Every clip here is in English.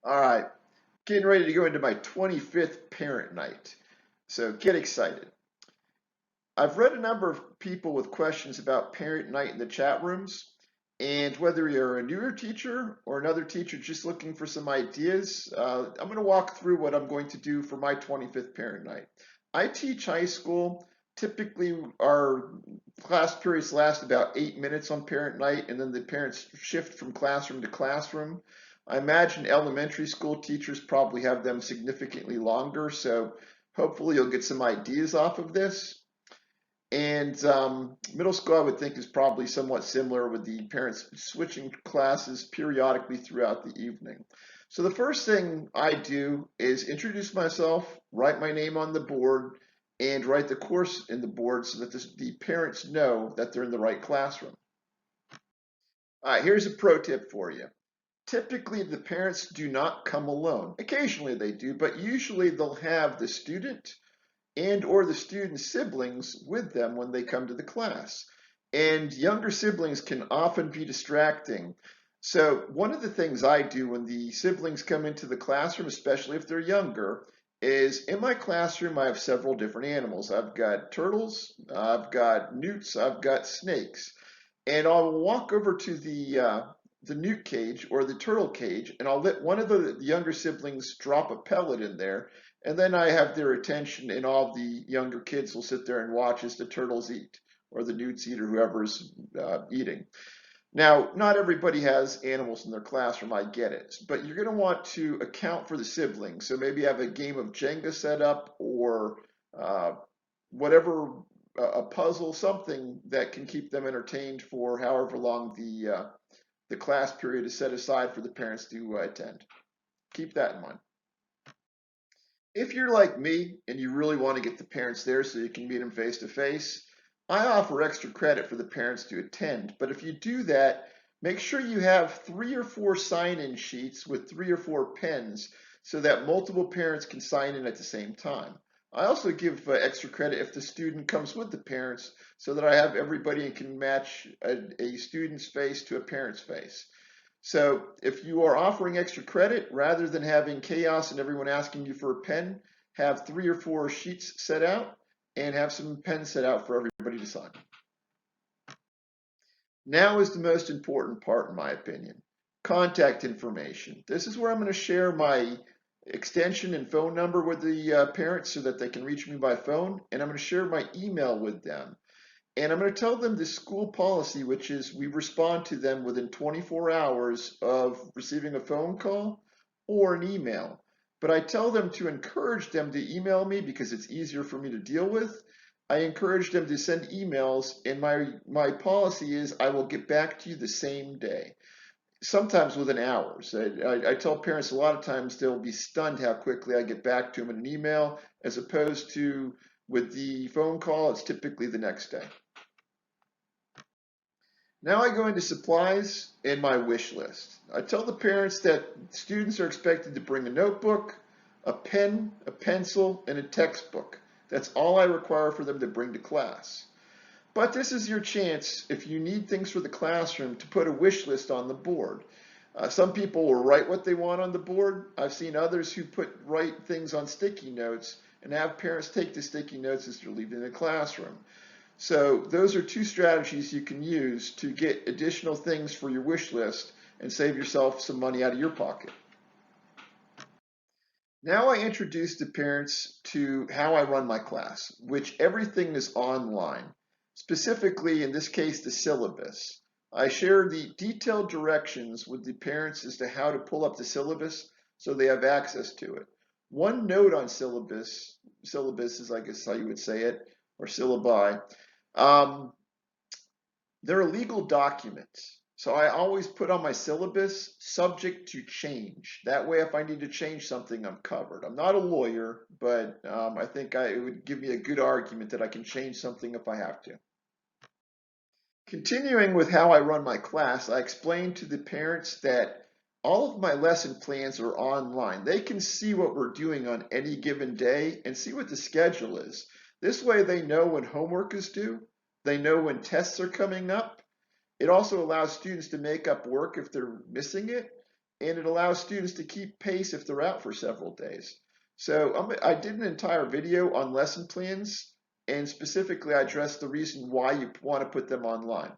All right, getting ready to go into my 25th parent night. So get excited. I've read a number of people with questions about parent night in the chat rooms. And whether you're a newer teacher or another teacher just looking for some ideas, I'm going to walk through what I'm going to do for my 25th parent night. I teach high school. Typically, our class periods last about 8 minutes on parent night, and then the parents shift from classroom to classroom. I imagine elementary school teachers probably have them significantly longer, so hopefully you'll get some ideas off of this. And middle school, I would think, is probably somewhat similar with the parents switching classes periodically throughout the evening. So the first thing I do is introduce myself, write my name on the board, and write the course in the board so that the parents know that they're in the right classroom. All right, here's a pro tip for you. Typically, the parents do not come alone. Occasionally they do, but usually they'll have the student and or the student's siblings with them when they come to the class. And younger siblings can often be distracting. So one of the things I do when the siblings come into the classroom, especially if they're younger, is in my classroom I have several different animals. I've got turtles, I've got newts, I've got snakes. And I'll walk over to the newt cage or the turtle cage, and I'll let one of the younger siblings drop a pellet in there, and then I have their attention, and all the younger kids will sit there and watch as the turtles eat, or the newts eat, or whoever's eating. Now, not everybody has animals in their classroom, I get it, but you're going to want to account for the siblings. So maybe have a game of Jenga set up, or uh, whatever, a puzzle, something that can keep them entertained for however long the class period is set aside for the parents to attend. Keep that in mind. If you're like me and you really want to get the parents there so you can meet them face to face, I offer extra credit for the parents to attend. But if you do that, make sure you have 3 or 4 sign-in sheets with 3 or 4 pens so that multiple parents can sign in at the same time. I also give extra credit if the student comes with the parents so that I have everybody and can match a student's face to a parent's face. So if you are offering extra credit, rather than having chaos and everyone asking you for a pen, have 3 or 4 sheets set out and have some pens set out for everybody to sign. Now is the most important part, in my opinion. Contact information. This is where I'm going to share my extension and phone number with the parents so that they can reach me by phone, and I'm going to share my email with them. And I'm going to tell them the school policy, which is we respond to them within 24 hours of receiving a phone call or an email. But I tell them to encourage them to email me because it's easier for me to deal with. I encourage them to send emails, and my policy is I will get back to you the same day, sometimes within hours. I tell parents a lot of times they'll be stunned how quickly I get back to them in an email, as opposed to with the phone call, it's typically the next day. Now I go into supplies and my wish list. I tell the parents that students are expected to bring a notebook, a pen, a pencil, and a textbook. That's all I require for them to bring to class. But this is your chance, if you need things for the classroom, to put a wish list on the board. Some people will write what they want on the board. I've seen others who write things on sticky notes and have parents take the sticky notes as they're leaving the classroom. So those are 2 strategies you can use to get additional things for your wish list and save yourself some money out of your pocket. Now I introduce the parents to how I run my class, which everything is online. Specifically, in this case, the syllabus. I share the detailed directions with the parents as to how to pull up the syllabus so they have access to it. One note on syllabus is I guess how you would say it, or syllabi. Um, they're a legal document. So I always put on my syllabus subject to change. That way, if I need to change something, I'm covered. I'm not a lawyer, but I think it would give me a good argument that I can change something if I have to. Continuing with how I run my class, I explain to the parents that all of my lesson plans are online. They can see what we're doing on any given day and see what the schedule is. This way they know when homework is due, they know when tests are coming up. It also allows students to make up work if they're missing it. and it allows students to keep pace if they're out for several days. So I did an entire video on lesson plans, and specifically I addressed the reason why you want to put them online.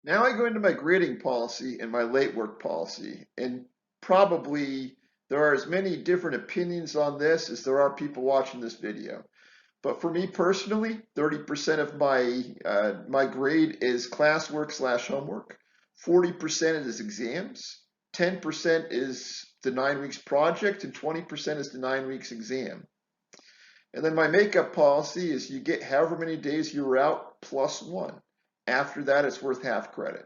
Now I go into my grading policy and my late work policy, and probably there are as many different opinions on this as there are people watching this video. But for me personally, 30% of my grade is classwork / homework, 40% is exams, 10% is the 9 weeks project, and 20% is the 9 weeks exam. And then my makeup policy is you get however many days you were out plus 1. After that, it's worth half credit.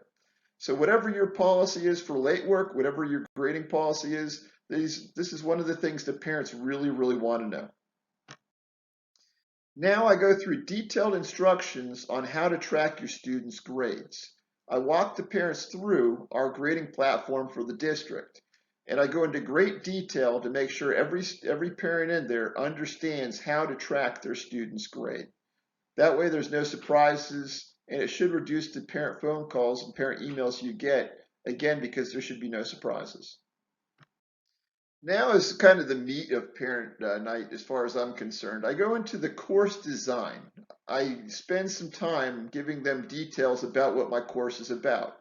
So whatever your policy is for late work, whatever your grading policy is, this is one of the things that parents really, really want to know. Now I go through detailed instructions on how to track your students' grades. I walk the parents through our grading platform for the district, and I go into great detail to make sure every parent in there understands how to track their student's grade. That way there's no surprises, and it should reduce the parent phone calls and parent emails you get, again, because there should be no surprises. Now is kind of the meat of parent night as far as I'm concerned. I go into the course design. I spend some time giving them details about what my course is about.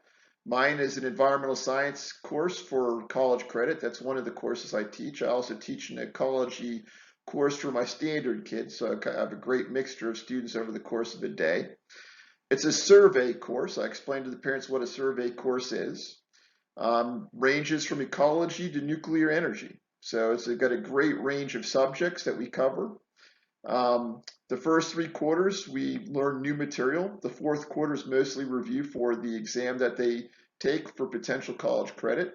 Mine is an environmental science course for college credit. That's one of the courses I teach. I also teach an ecology course for my standard kids, so I have a great mixture of students over the course of a day. It's a survey course. I explain to the parents what a survey course is. Ranges from ecology to nuclear energy. So it's got a great range of subjects that we cover. The first 3 quarters, we learn new material. The fourth quarter is mostly review for the exam that they take for potential college credit.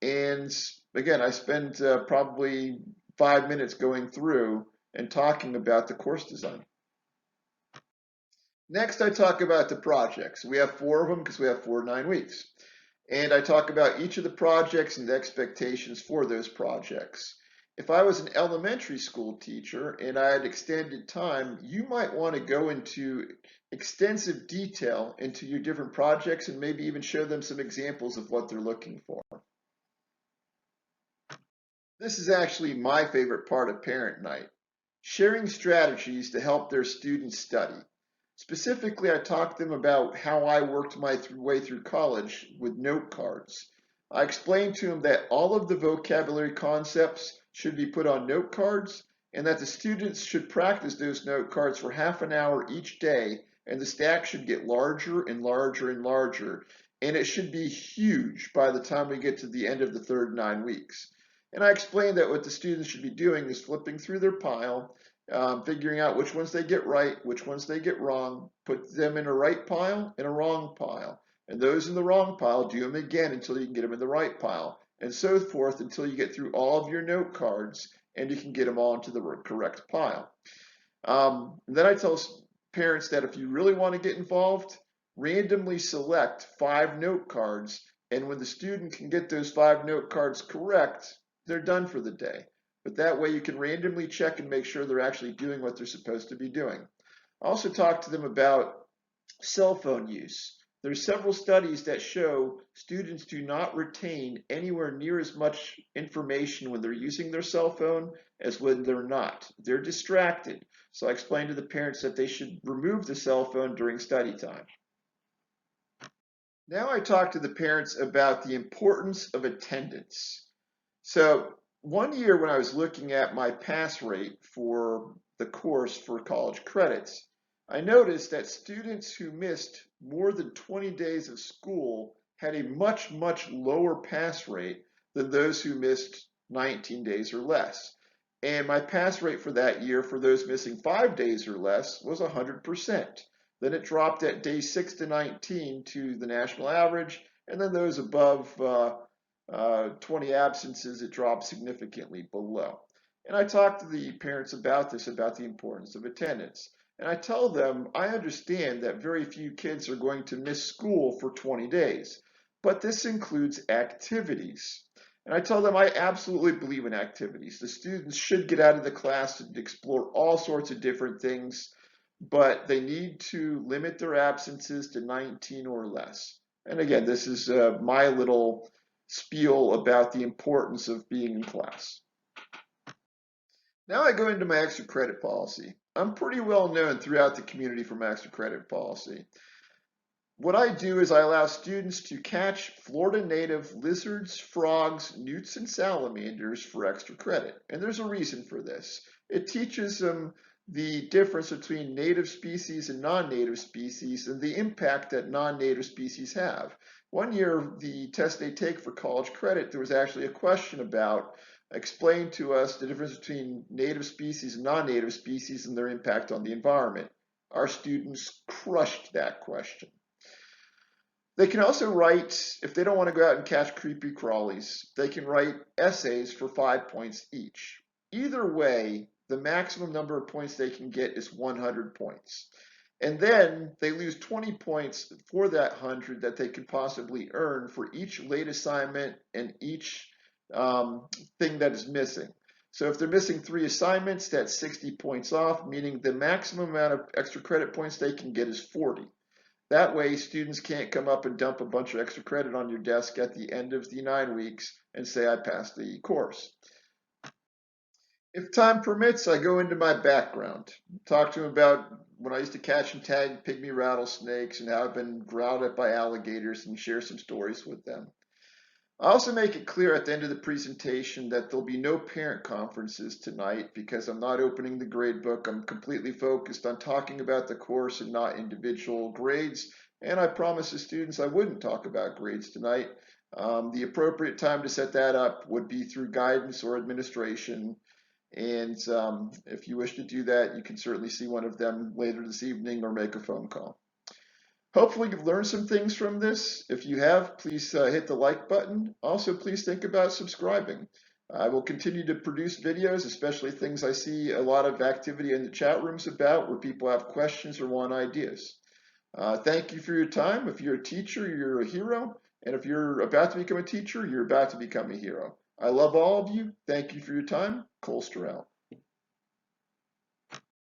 And again, I spend probably 5 minutes going through and talking about the course design. Next, I talk about the projects. We have 4 of them because we have 4 9 weeks. And I talk about each of the projects and the expectations for those projects. If I was an elementary school teacher and I had extended time, you might want to go into extensive detail into your different projects and maybe even show them some examples of what they're looking for. This is actually my favorite part of parent night, sharing strategies to help their students study. Specifically, I talked to them about how I worked my way through college with note cards. I explained to them that all of the vocabulary concepts should be put on note cards and that the students should practice those note cards for half an hour each day, and the stack should get larger and larger and larger, and it should be huge by the time we get to the end of the third 9 weeks. And I explained that what the students should be doing is flipping through their pile, figuring out which ones they get right, which ones they get wrong, put them in a right pile and a wrong pile. And those in the wrong pile, do them again until you can get them in the right pile, and so forth until you get through all of your note cards and you can get them all into the correct pile. Then I tell parents that if you really want to get involved, randomly select 5 note cards, and when the student can get those 5 note cards correct, they're done for the day. But that way you can randomly check and make sure they're actually doing what they're supposed to be doing. I also talk to them about cell phone use. There's several studies that show students do not retain anywhere near as much information when they're using their cell phone as when they're not. They're distracted. So I explained to the parents that they should remove the cell phone during study time. Now I talk to the parents about the importance of attendance. So one year when I was looking at my pass rate for the course for college credits, I noticed that students who missed more than 20 days of school had a much, much lower pass rate than those who missed 19 days or less. And my pass rate for that year for those missing 5 days or less was 100%. Then it dropped at day 6 to 19 to the national average, and then those above 20 absences, it dropped significantly below. And I talked to the parents about this, about the importance of attendance. And I tell them, I understand that very few kids are going to miss school for 20 days, but this includes activities. And I tell them I absolutely believe in activities. The students should get out of the class and explore all sorts of different things, but they need to limit their absences to 19 or less. And again, this is my little spiel about the importance of being in class. Now I go into my extra credit policy. I'm pretty well known throughout the community for my extra credit policy. What I do is I allow students to catch Florida native lizards, frogs, newts, and salamanders for extra credit. And there's a reason for this. It teaches them the difference between native species and non-native species and the impact that non-native species have. One year, the test they take for college credit, there was actually a question about explain to us the difference between native species and non-native species and their impact on the environment. Our students crushed that question. They can also write, if they don't want to go out and catch creepy crawlies, they can write essays for 5 points each. Either way, the maximum number of points they can get is 100 points. And then they lose 20 points for that 100 that they could possibly earn for each late assignment and each thing that is missing. So if they're missing 3 assignments, that's 60 points off, meaning the maximum amount of extra credit points they can get is 40. That way, students can't come up and dump a bunch of extra credit on your desk at the end of the 9 weeks and say, I passed the course. If time permits, I go into my background, talk to them about when I used to catch and tag pygmy rattlesnakes and how I've been growled at by alligators and share some stories with them. I also make it clear at the end of the presentation that there'll be no parent conferences tonight because I'm not opening the grade book. I'm completely focused on talking about the course and not individual grades. And I promised the students I wouldn't talk about grades tonight. The appropriate time to set that up would be through guidance or administration. And if you wish to do that, you can certainly see one of them later this evening or make a phone call. Hopefully you've learned some things from this. If you have, please hit the like button. Also, please think about subscribing. I will continue to produce videos, especially things I see a lot of activity in the chat rooms about where people have questions or want ideas. Thank you for your time. If you're a teacher, you're a hero. And if you're about to become a teacher, you're about to become a hero. I love all of you. Thank you for your time. Cole Sturrell.